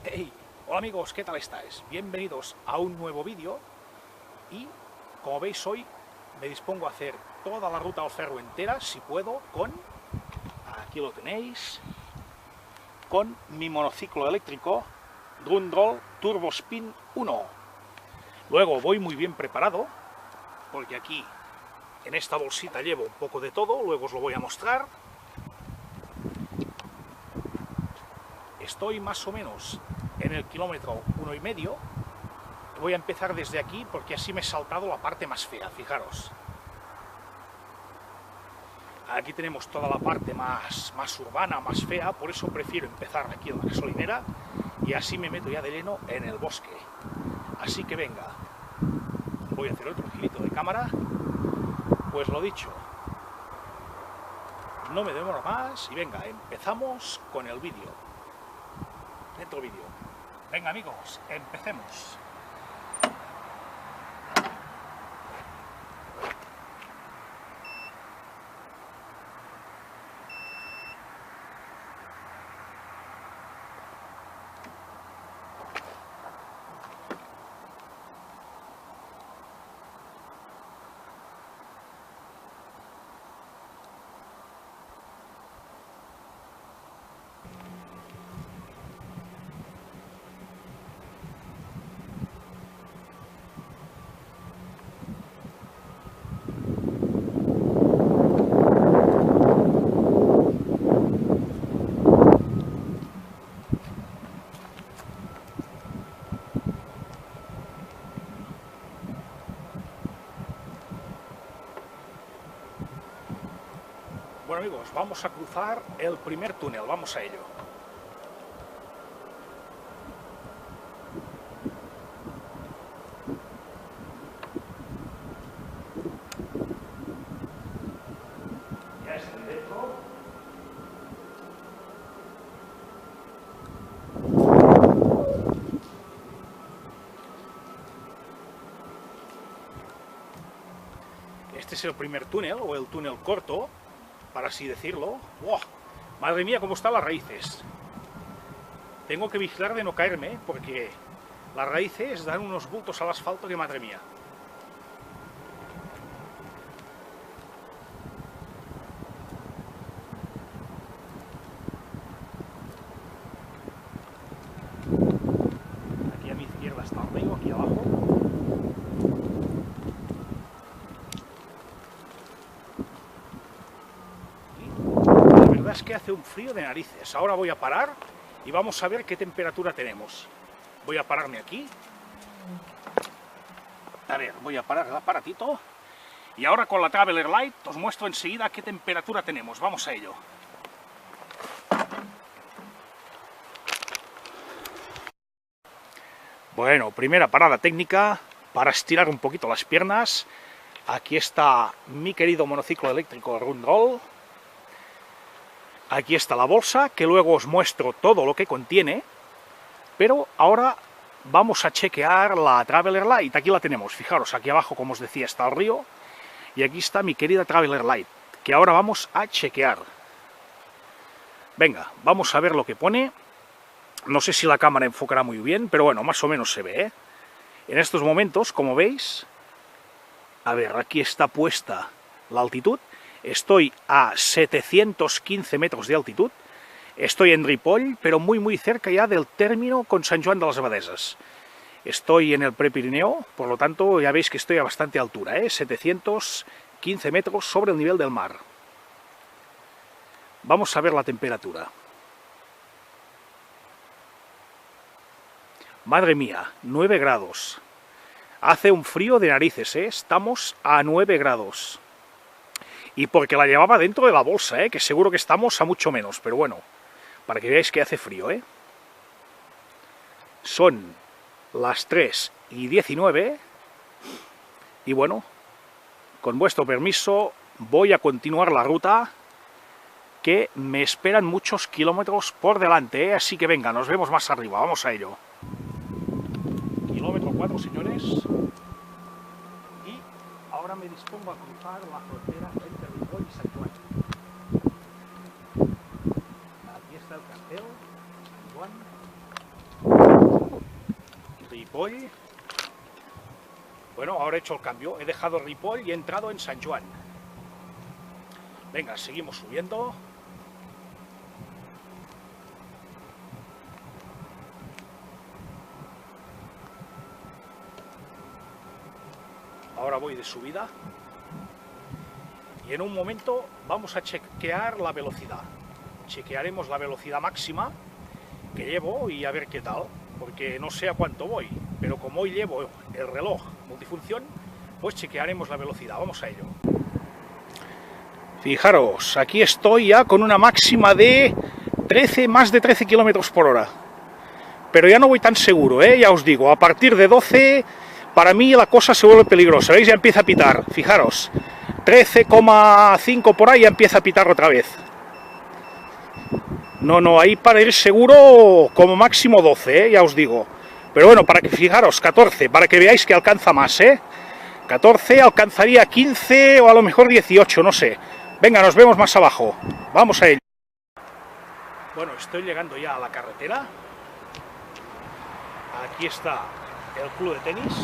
Hey, hola amigos, ¿qué tal estáis? Bienvenidos a un nuevo vídeo y, como veis, hoy me dispongo a hacer toda la ruta al ferro entera, si puedo, aquí lo tenéis, con mi monociclo eléctrico Rundroll Turbo Spin 1. Luego voy muy bien preparado, porque aquí en esta bolsita llevo un poco de todo, luego os lo voy a mostrar. Estoy más o menos en el kilómetro 1,5. Voy a empezar desde aquí porque así me he saltado la parte más fea, fijaros. Aquí tenemos toda la parte más urbana, más fea, por eso prefiero empezar aquí en la gasolinera y así me meto ya de lleno en el bosque. Así que venga, voy a hacer otro girito de cámara. Pues lo dicho, no me demoro más y venga, empezamos con el vídeo. Dentro vídeo. Venga amigos, empecemos. Bueno amigos, vamos a cruzar el primer túnel, vamos a ello. Ya estoy dentro. Este es el primer túnel, o el túnel corto, para así decirlo. ¡Wow! Madre mía, cómo están las raíces. Tengo que vigilar de no caerme, porque las raíces dan unos bultos al asfalto que madre mía. Aquí a mi izquierda está el río, aquí abajo. Es que hace un frío de narices. Ahora voy a parar y vamos a ver qué temperatura tenemos. Voy a pararme aquí. A ver, voy a parar el aparatito. Y ahora con la Traveler Light os muestro enseguida qué temperatura tenemos. Vamos a ello. Bueno, primera parada técnica para estirar un poquito las piernas. Aquí está mi querido monociclo eléctrico Rundroll. Aquí está la bolsa, que luego os muestro todo lo que contiene, pero ahora vamos a chequear la Traveler Light. Aquí la tenemos, fijaros, aquí abajo, como os decía, está el río, y aquí está mi querida Traveler Light, que ahora vamos a chequear. Venga, vamos a ver lo que pone. No sé si la cámara enfocará muy bien, pero bueno, más o menos se ve, ¿eh? En estos momentos, como veis, a ver, aquí está puesta la altitud. Estoy a 715 metros de altitud, estoy en Ripoll, pero muy cerca ya del término con Sant Joan de las Abadesses. Estoy en el Prepirineo, por lo tanto ya veis que estoy a bastante altura, 715 metros sobre el nivel del mar. Vamos a ver la temperatura. Madre mía, 9 grados. Hace un frío de narices, estamos a 9 grados. Y porque la llevaba dentro de la bolsa, que seguro que estamos a mucho menos, pero bueno, para que veáis que hace frío, Son las 3:19 y bueno, con vuestro permiso voy a continuar la ruta, que me esperan muchos kilómetros por delante, Así que venga, nos vemos más arriba, vamos a ello. Kilómetro 4, señores. Y ahora me dispongo a cruzar la frontera entre Ripoll y Sant Joan. Aquí está el castell, Sant Joan. Ripoll. Bueno, ahora he hecho el cambio, he dejado Ripoll y he entrado en San Joan. Venga, seguimos subiendo. Ahora voy de subida. Y en un momento vamos a chequear la velocidad. Chequearemos la velocidad máxima que llevo y a ver qué tal. Porque no sé a cuánto voy, pero como hoy llevo el reloj multifunción, pues chequearemos la velocidad. Vamos a ello. Fijaros, aquí estoy ya con una máxima de más de 13 kilómetros por hora. Pero ya no voy tan seguro, ya os digo, a partir de 12, para mí la cosa se vuelve peligrosa. ¿Veis? Ya empieza a pitar, fijaros. 13,5 por ahí ya empieza a pitar otra vez. No, ahí para ir seguro como máximo 12, ya os digo. Pero bueno, para que fijaros, 14, para que veáis que alcanza más, 14, alcanzaría 15 o a lo mejor 18, no sé. Venga, nos vemos más abajo. Vamos a ello. Bueno, estoy llegando ya a la carretera. Aquí está el club de tenis.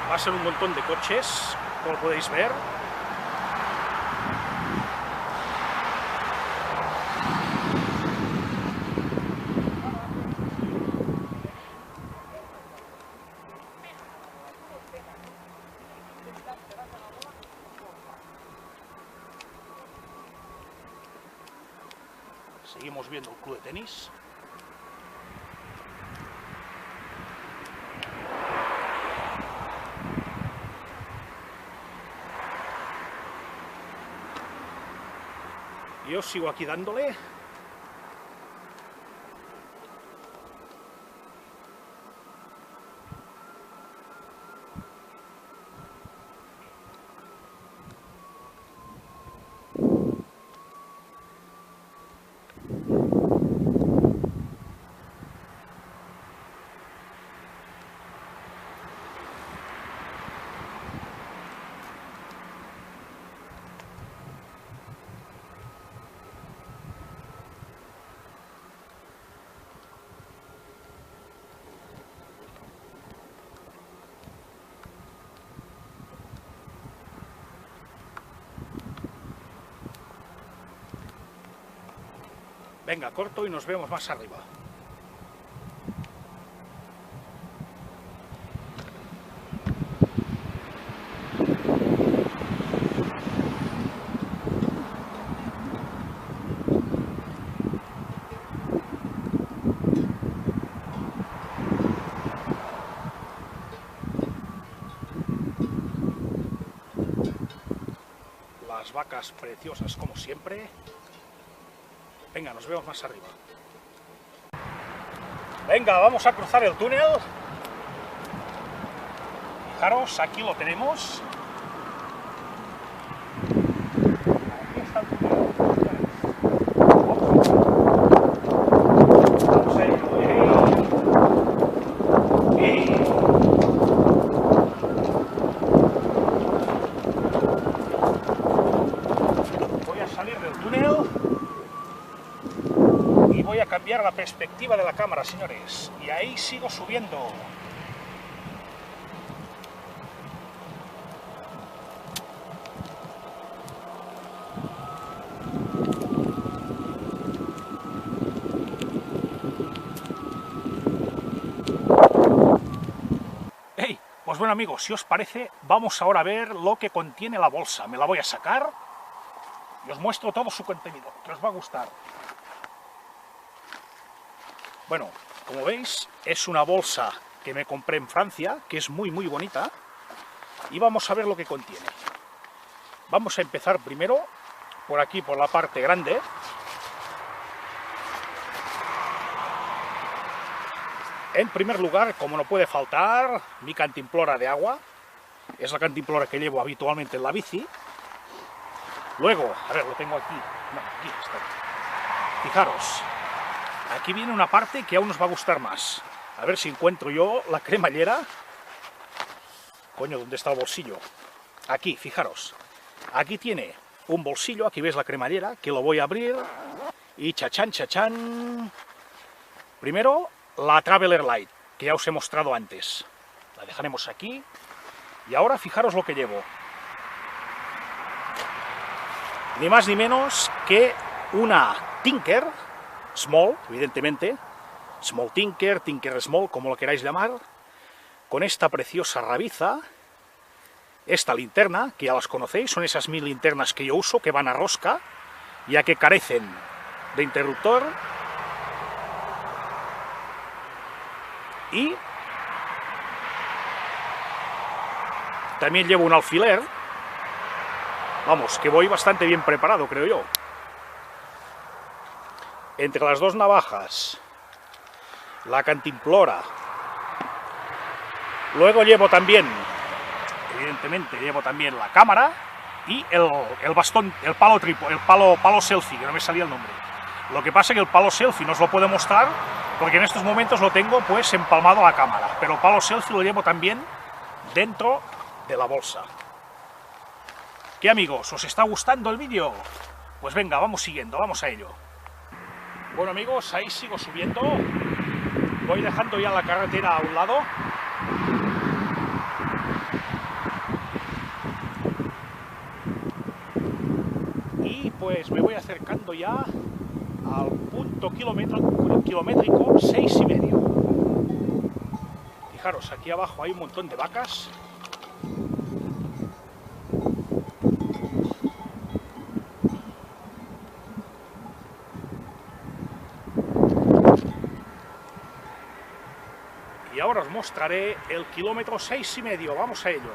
Pasan un montón de coches, como podéis ver. Seguimos viendo el club de tenis. Yo sigo aquí dándole. Venga, corto y nos vemos más arriba. Las vacas preciosas como siempre. Venga, nos vemos más arriba. Venga, vamos a cruzar el túnel. Fijaros, aquí lo tenemos. Aquí está el túnel. Vamos a ir. Voy a salir del túnel. Y voy a cambiar la perspectiva de la cámara, señores. Y ahí sigo subiendo. ¡Hey! Pues bueno, amigos, si os parece, vamos ahora a ver lo que contiene la bolsa. Me la voy a sacar y os muestro todo su contenido, que os va a gustar. Bueno, como veis, es una bolsa que me compré en Francia, que es muy bonita, y vamos a ver lo que contiene. Vamos a empezar primero por aquí, por la parte grande. En primer lugar, como no puede faltar, mi cantimplora de agua. Es la cantimplora que llevo habitualmente en la bici. Luego, a ver, lo tengo aquí. No, aquí está. Fijaros. Aquí viene una parte que aún nos va a gustar más. A ver si encuentro yo la cremallera. Coño, ¿dónde está el bolsillo? Aquí, fijaros. Aquí tiene un bolsillo, aquí ves la cremallera, que lo voy a abrir, y chachán, chachán. Primero, la Traveler Light, que ya os he mostrado antes. La dejaremos aquí. Y ahora fijaros lo que llevo. Ni más ni menos que una Tinker Small, evidentemente. Small Tinker, Tinker Small, como lo queráis llamar. Con esta preciosa rabiza. Esta linterna, que ya las conocéis, son esas 1000 linternas que yo uso, que van a rosca, ya que carecen de interruptor. Y también llevo un alfiler. Vamos, que voy bastante bien preparado, creo yo. Entre las dos navajas, la cantimplora. Luego llevo también, evidentemente, llevo también la cámara y el bastón, el palo selfie, que no me salía el nombre. Lo que pasa es que el palo selfie no os lo puedo mostrar porque en estos momentos lo tengo pues empalmado a la cámara, pero el palo selfie lo llevo también dentro de la bolsa. ¿Qué, amigos? ¿Os está gustando el vídeo? Pues venga, vamos siguiendo, vamos a ello. Bueno, amigos, ahí sigo subiendo. Voy dejando ya la carretera a un lado. Y pues me voy acercando ya al punto kilométrico 6,5. Fijaros, aquí abajo hay un montón de vacas. Y ahora os mostraré el kilómetro 6,5. Vamos a ello.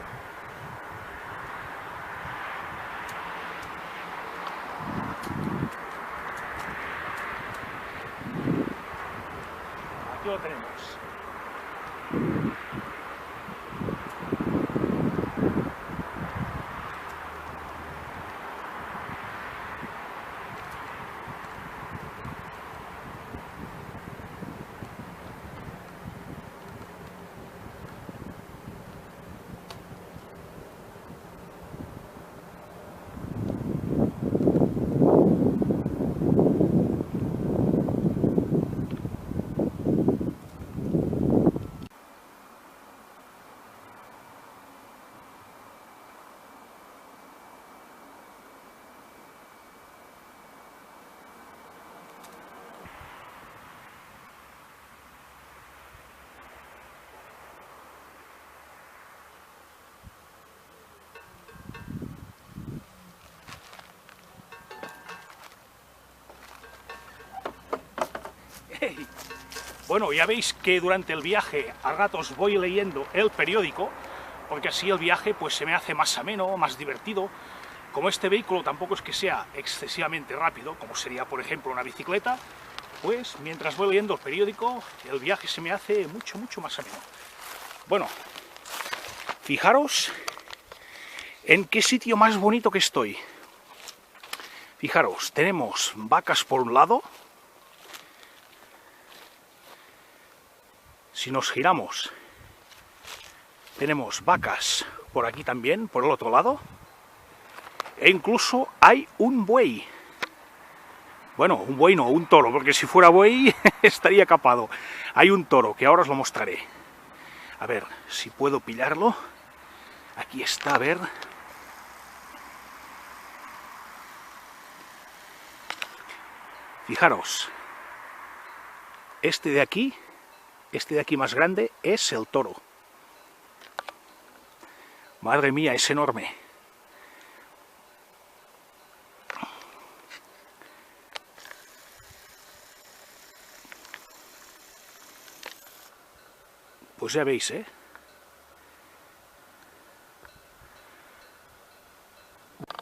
Aquí lo tenemos. Bueno, ya veis que durante el viaje a ratos voy leyendo el periódico, porque así el viaje pues se me hace más ameno, más divertido. Como este vehículo tampoco es que sea excesivamente rápido, como sería por ejemplo una bicicleta, pues mientras voy leyendo el periódico el viaje se me hace mucho más ameno. Bueno, fijaros en qué sitio más bonito que estoy. Fijaros, tenemos vacas por un lado. Si nos giramos, tenemos vacas por aquí también, por el otro lado. E incluso hay un buey. Bueno, un buey no, un toro, porque si fuera buey estaría capado. Hay un toro, que ahora os lo mostraré. A ver, si puedo pillarlo. Aquí está, a ver. Fijaros. Este de aquí más grande es el toro. Madre mía, es enorme. Pues ya veis, ¿eh?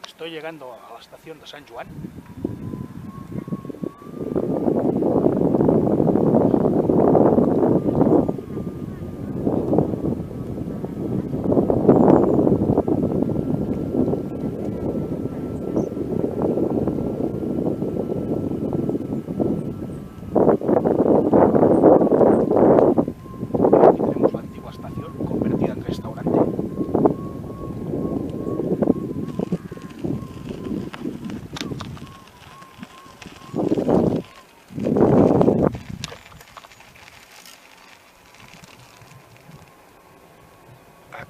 Estoy llegando a la estación de San Juan.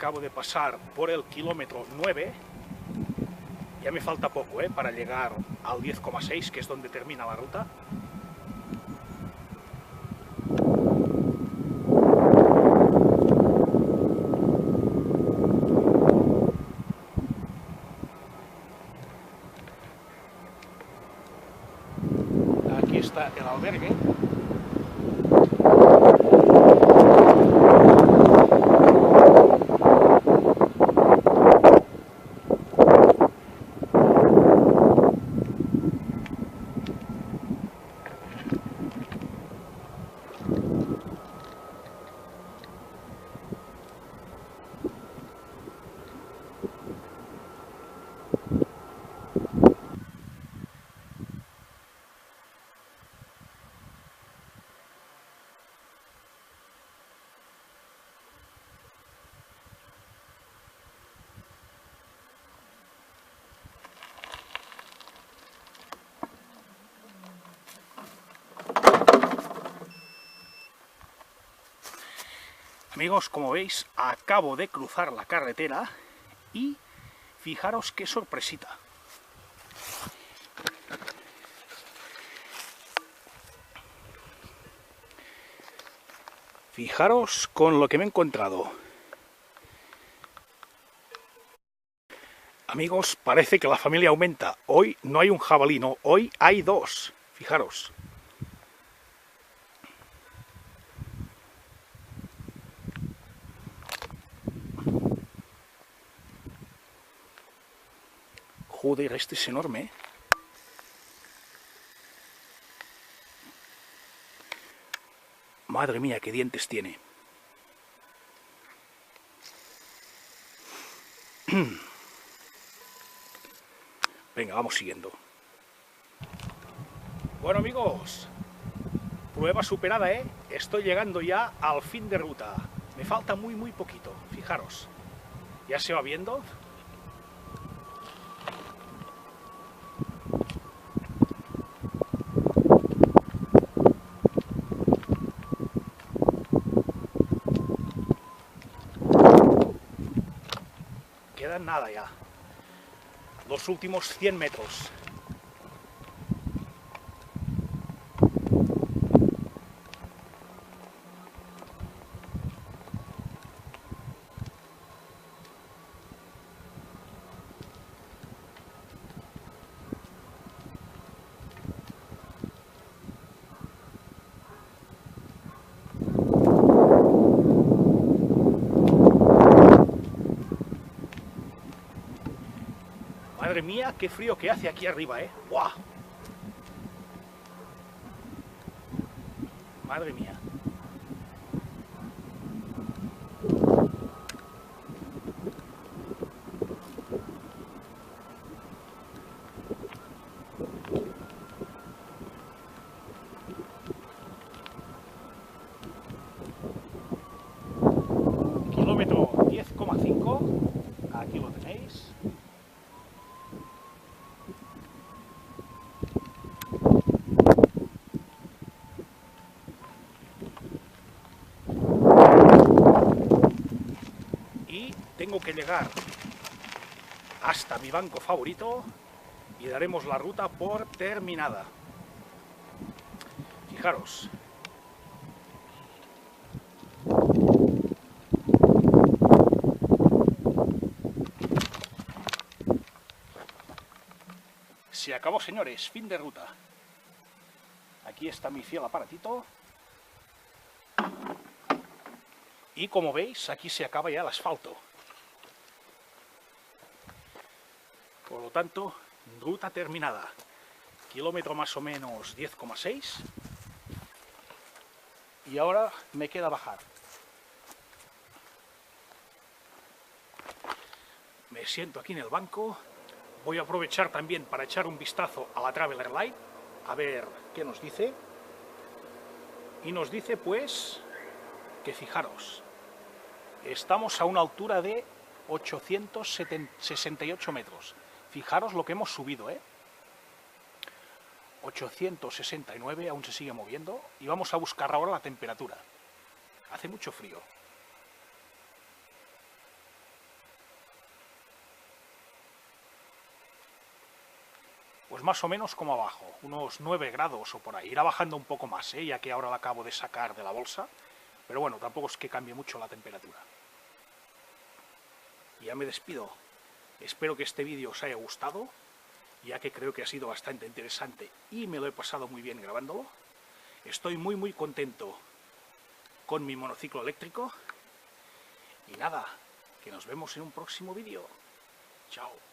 Acabo de pasar por el kilómetro 9. Ya me falta poco para llegar al 10,6, que es donde termina la ruta. Aquí está el albergue. Amigos, como veis, acabo de cruzar la carretera y fijaros qué sorpresita. Fijaros con lo que me he encontrado. Amigos, parece que la familia aumenta. Hoy no hay un jabalí, no, hoy hay dos. Fijaros. Joder, este es enorme, ¿eh? Madre mía, qué dientes tiene. Venga, vamos siguiendo. Bueno, amigos, prueba superada, ¿eh? Estoy llegando ya al fin de ruta. Me falta muy poquito, fijaros. ¿Ya se va viendo? Quedan nada ya. Los últimos 100 metros. Madre mía, qué frío que hace aquí arriba, ¿eh? ¡Buah! Madre mía. Kilómetro 10,5. Aquí lo tenéis. Y tengo que llegar hasta mi banco favorito y daremos la ruta por terminada. Fijaros. Se acabó, señores, fin de ruta. Aquí está mi fiel aparatito. Y como veis, aquí se acaba ya el asfalto. Por lo tanto, ruta terminada. Kilómetro más o menos 10,6. Y ahora me queda bajar. Me siento aquí en el banco. Voy a aprovechar también para echar un vistazo a la Traveler Light, a ver qué nos dice. Y nos dice pues que fijaros, estamos a una altura de 868 metros. Fijaros lo que hemos subido, 869, aún se sigue moviendo. Y vamos a buscar ahora la temperatura. Hace mucho frío. pues más o menos como abajo, unos 9 grados o por ahí. Irá bajando un poco más, ya que ahora la acabo de sacar de la bolsa, pero bueno, tampoco es que cambie mucho la temperatura. Y ya me despido. Espero que este vídeo os haya gustado, ya que creo que ha sido bastante interesante y me lo he pasado muy bien grabándolo. Estoy muy contento con mi monociclo eléctrico. Y nada, que nos vemos en un próximo vídeo. Chao.